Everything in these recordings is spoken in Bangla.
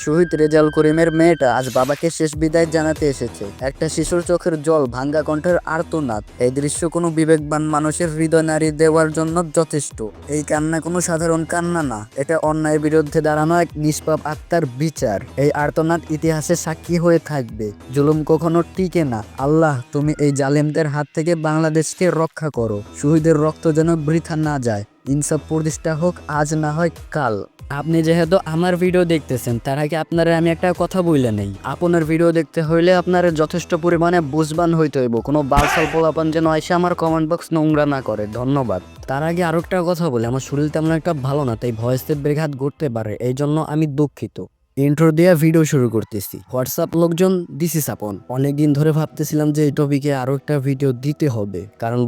শহীদ রেজাউল করিমের মেয়েটা আজ বাবাকে শেষ বিদায় জানাতে এসেছে। একটা শিশুর চোখের জল, ভাঙ্গা কণ্ঠের আর্তনাদ। এই দৃশ্য কোনো বিবেকবান মানুষের হৃদয় নাড়িয়ে দেওয়ার জন্য যথেষ্ট। এই কান্না কোনো সাধারণ কান্না না, এটা অন্যায়ের বিরুদ্ধে দাঁড়ানো এক নিষ্পাপ আত্মার বিচার। এই আর্তনাদ ইতিহাসে সাক্ষী হয়ে থাকবে। জুলুম কখনো টিকে না। আল্লাহ, তুমি এই জালেমদের হাত থেকে বাংলাদেশকে রক্ষা করো। শহীদের রক্ত যেন বৃথা না যায়। ইনসাফ প্রতিষ্ঠা হোক, আজ না হয় কাল। আপনি যেহেতু আমার ভিডিও দেখতেছেন, তার আগে আপনারা আমি একটা কথা বইলে নেই। আপনার ভিডিও দেখতে হইলে আপনার যথেষ্ট পরিমাণে বুঝবান হইতে হইব। কোনো বালসাল পোলাপান যেন এসে আমার কমেন্ট বক্স নোংরা না করে। ধন্যবাদ। তার আগে আরো একটা কথা বলি, আমার শরীর তেমন একটা ভালো না, তাই ভয়েসের ব্যাঘাত ঘটতে পারে, এই জন্য আমি দুঃখিত। ইন্ট্রো দিয়ে ভিডিও শুরু করতেছি। হোয়াটসঅ্যাপ লোকজন, দিস ইজ আপন। অনেকদিন ধরে ভাবতেছিলাম যে এই টপিকে আরো একটা ভিডিও দিতে হবে, কারণ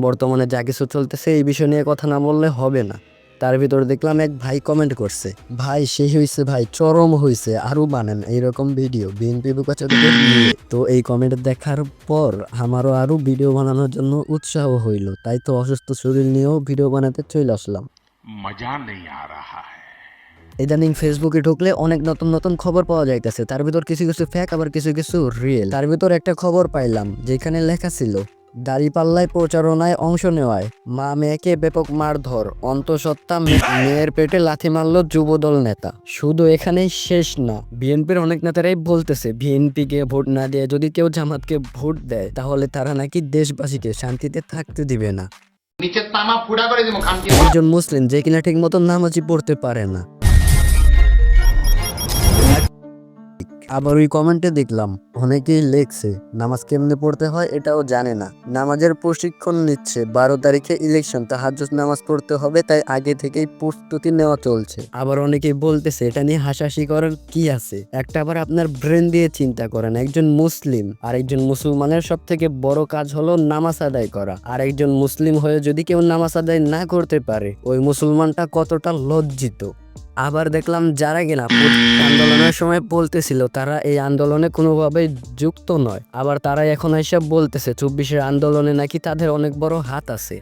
বর্তমানে যা কিছু চলতেছে এই বিষয় নিয়ে কথা না বললে হবে না। তার ভিতরে দেখলাম এক ভাই কমেন্ট করছে, ভাই সেই হয়েছে, ভাই চরম হয়েছে, আরো বানান এইরকম ভিডিও বিএনপি বুকাচোরদের নিয়ে। তো এই কমেন্ট দেখার পর আমারও আরো ভিডিও বানানোর জন্য উৎসাহ হইল, তাই তো অসুস্থ শরীর নিয়েও ভিডিও বানাতে চলে আসলাম। मजा नहीं आ रहा है। ইদানিং ফেসবুকে ঢুকলে অনেক নতুন নতুন খবর পাওয়া যাইতেছে। তার ভিতর কিছু কিছু ফেক, আবার কিছু কিছু রিয়েল। তার ভিতর একটা খবর পাইলাম যেখানে লেখা ছিল, দাড়িপাল্লায় প্রচারণায় অংশ নেওয়ায় মা মেয়েকে ব্যাপক মারধর, অন্তঃসত্ত্বা মেয়ের পেটে লাথি মারল যুবদল নেতা। শুধু এখানেই শেষ না, বিএনপির অনেক নেতারাই বলতেছে বিএনপিকে ভোট না দিয়ে যদি কেউ জামাতকে ভোট দেয় তাহলে তারা নাকি দেশবাসীকে শান্তিতে থাকতে দিবে না। নিচে তামা ফুড়া করে দিব খানকি। একজন মুসলিম যে কিনা ঠিক মতো নামাজই পড়তে পারে না। আবার ওই কমেন্টে দেখলাম অনেকেই লেখছে নামাজ কেমনে পড়তে হয় এটাও জানে না। নামাজের প্রশিক্ষণ নিচ্ছে, 12 তারিখে ইলেকশন, তাহাজ্জুদ নামাজ পড়তে হবে, তাই আগে থেকেই প্রস্তুতি নেওয়া চলছে। আবার অনেকেই বলতেছে এটা নিয়ে হাসাহাসি করার কি আছে। একটা আবার আপনার ব্রেন দিয়ে চিন্তা করেন, একজন মুসলিম আর একজন মুসলমানের সব থেকে বড় কাজ হলো নামাজ আদায় করা। আর একজন মুসলিম হয়ে যদি কেউ নামাজ আদায় না করতে পারে, ওই মুসলমানটা কতটা লজ্জিত। আবার দেখলাম যারা কিনা আন্দোলনের সময় বলতেছিল তারা এই আন্দোলনে কোনোভাবেই যুক্ত নয়, আবার তারা এখন এসব বলতেছে 24-এর আন্দোলনে নাকি তাদের অনেক বড় হাত আছে।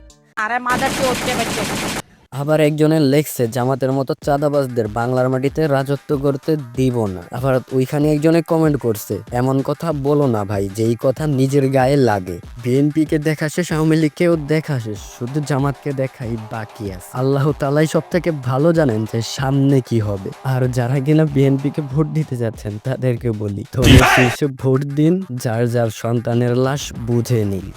আবার একজনের লেখছে জামাতের মতো চাঁদাবাজদের বাংলার মাটিতে রাজত্ব করতে দিব না। আবার ওইখানে একজনে কমেন্ট করছে, এমন কথা বলো না ভাই যেই কথা নিজের গায়ে লাগে। বিএনপিকে দেখা শেষ, আওয়ামী লীগকেও দেখা শেষ, শুধু জামাতকে দেখাই বাকি আছে। আল্লাহ তাআলাই সব থেকে ভালো জানেন যে সামনে কি হবে। আর যারা কিনা বিএনপিকে ভোট দিতে যাচ্ছেন তাদেরকে বলি, ধরে শীর্ষে ভোট দিন, যার যার সন্তানের লাশ বুঝে নিন।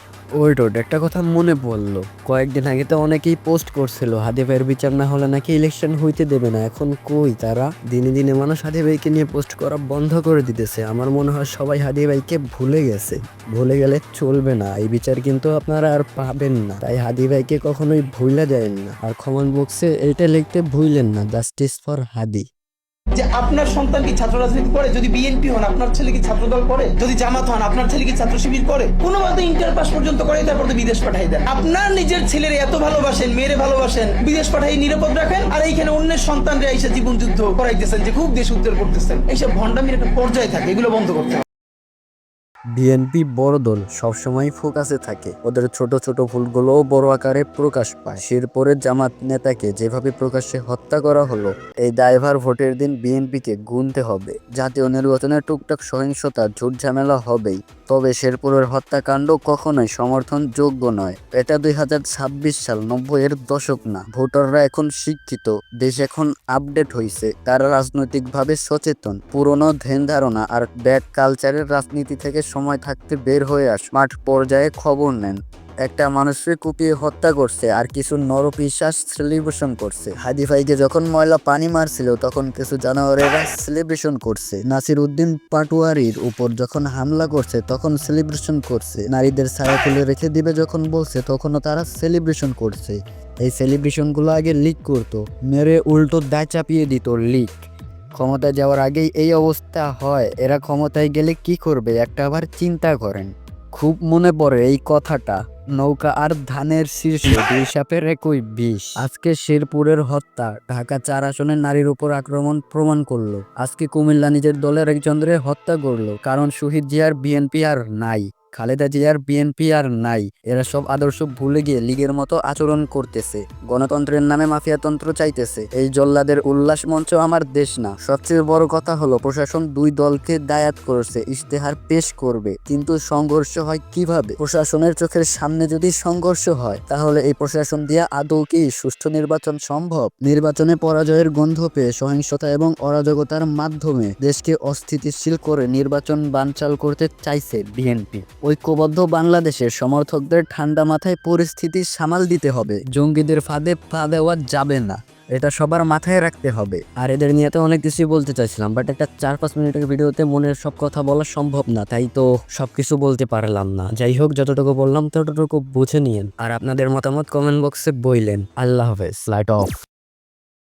ওই একটা কথা মনে পড়লো, কয়েকদিন আগে তো অনেকেই পোস্ট করছিল হাদি ভাইয়ের বিচার না হলে নাকি ইলেকশন হইতে দেবে না। এখন কই তারা? দিনে দিনে মানুষ হাদি ভাইকে নিয়ে পোস্ট করা বন্ধ করে দিতেছে। আমার মনে হয় সবাই হাদি ভাইকে ভুলে গেছে। ভুলে গেলে চলবে না, এই বিচার কিন্তু আপনারা আর পাবেন না। তাই হাদি ভাইকে কখনোই ভুলা যায় না। আর কমেন্ট বক্সে এটা লিখতে ভুলেন না, জাস্টিস ফর হাদি। যে আপনার সন্তান কি ছাত্র রাজনীতি করে? যদি বিএনপি হন আপনার ছেলে কি ছাত্র দল করে? যদি জামাত হন আপনার ছেলে কি ছাত্র শিবির করে? কোনো মতে ইন্টার পাস পর্যন্ত করে, তারপর তো বিদেশ পাঠাই দেন। আপনার নিজের ছেলের এত ভালোবাসেন, মেয়েরে ভালোবাসেন, বিদেশ পাঠাই নিরাপদ রাখেন, আর এইখানে অন্যের সন্তানরা এসে জীবন যুদ্ধ করাইতেছেন যে খুব দেশ উদ্ধার করতেছেন। এইসব ভণ্ডামির একটা পর্যায়ে থাকে, এগুলো বন্ধ করতে হবে। বিএনপি বড় দল, সবসময় ফোকাসে থাকে। ওদের ছোট ছোট ভুলগুলোও বড় আকারে প্রকাশ পায়। শেরপুরের জামাত নেতাকে যেভাবে প্রকাশ্যে হত্যা করা হলো, এই দায়ভার ভোটের দিন বিএনপিকে গুনতে হবে। জাতীয় নির্বাচনে টুকটাক সহিংসতা, ঝুট ঝামেলা হবেই, তবে শেরপুরের হত্যাকাণ্ড কখনোই সমর্থনযোগ্য নয়। এটা 2026 সাল, 90-এর দশক না। ভোটাররা এখন শিক্ষিত, দেশ এখন আপডেট হয়েছে, তারা রাজনৈতিকভাবে সচেতন। পুরনো ধ্যান ধারণা আর ব্যাড কালচারের রাজনীতি থেকে সময় থাকতে বের হয়ে মাঠ পর্যায়ে খবর নেন। একটা মানুষকে কুপিয়ে হত্যা করছে আর কিছু নরপিশাচ সেলিব্রেশন করছে। হাদি ভাইকে যখন ময়লা পানি মারছিল তখন কিছু জানোয়ারেরা সেলিব্রেশন করছে। নাসির উদ্দিন পাটোয়ারির উপর যখন হামলা করছে তখন সেলিব্রেশন করছে। নারীদের ছায়া তুলে রেখে দিবে যখন বলছে তখনও তারা সেলিব্রেশন করছে। এই সেলিব্রেশনগুলো আগে লিক করতো, মেরে উল্টো দায় চাপিয়ে দিত লিক। ক্ষমতায় যাওয়ার আগেই এই অবস্থা হয়, এরা ক্ষমতায় গেলে কি করবে একটা আবার চিন্তা করেন। খুব মনে পড়ে এই কথাটা, নৌকা আর ধানের শীর্ষে 2 সাপের একই বিষ। আজকে শেরপুরের হত্যা ঢাকা 4 আসনে নারীর উপর আক্রমণ প্রমাণ করলো। আজকে কুমিল্লা নিজের দলের একজনরে হত্যা করলো, কারণ শহীদ জিয়ার বিএনপি আর নাই। খালেদা জিয়ার বিএনপি আর নাই, এরা সব আদর্শ ভুলে গিয়ে লীগের মতো আচরণ করতেছে, গণতন্ত্রের নামে মাফিয়াতন্ত্র চাইতেছে। এই জল্লাদের উল্লাস মঞ্চ আমার দেশ না। সবচেয়ে বড় কথা হলো প্রশাসন দুই দলকে দায়াত করেছে ইশতেহার পেশ করবে, কিন্তু সংঘর্ষ হয় কিভাবে? প্রশাসনের চোখের সামনে যদি সংঘর্ষ হয় তাহলে এই প্রশাসন দিয়ে আদৌ কি সুষ্ঠু নির্বাচন সম্ভব? নির্বাচনে পরাজয়ের গন্ধ পেয়ে সহিংসতা এবং অরাজকতার মাধ্যমে দেশকে অস্থিতিশীল করে নির্বাচন বানচাল করতে চাইছে বিএনপি। ঐক্যবদ্ধ বাংলাদেশের সমর্থকদের ঠান্ডা মাথায় পরিস্থিতি সামাল দিতে হবে। জঙ্গিদের ফাঁদে পা দেওয়া যাবে না, এটা সবার মাথায় রাখতে হবে। আর এদের নিয়ে তো অনেক কিছুই বলতে চাইছিলাম, বাট একটা 4-5 মিনিটের ভিডিওতে মনের সব কথা বলা সম্ভব না, তাই তো সবকিছু বলতে পারলাম না। যাই হোক, যতটুকু বললাম ততটুকু বুঝে নিয়েন, আর আপনাদের মতামত কমেন্ট বক্সে বইলেন। আল্লাহ হাফেজ। Light off.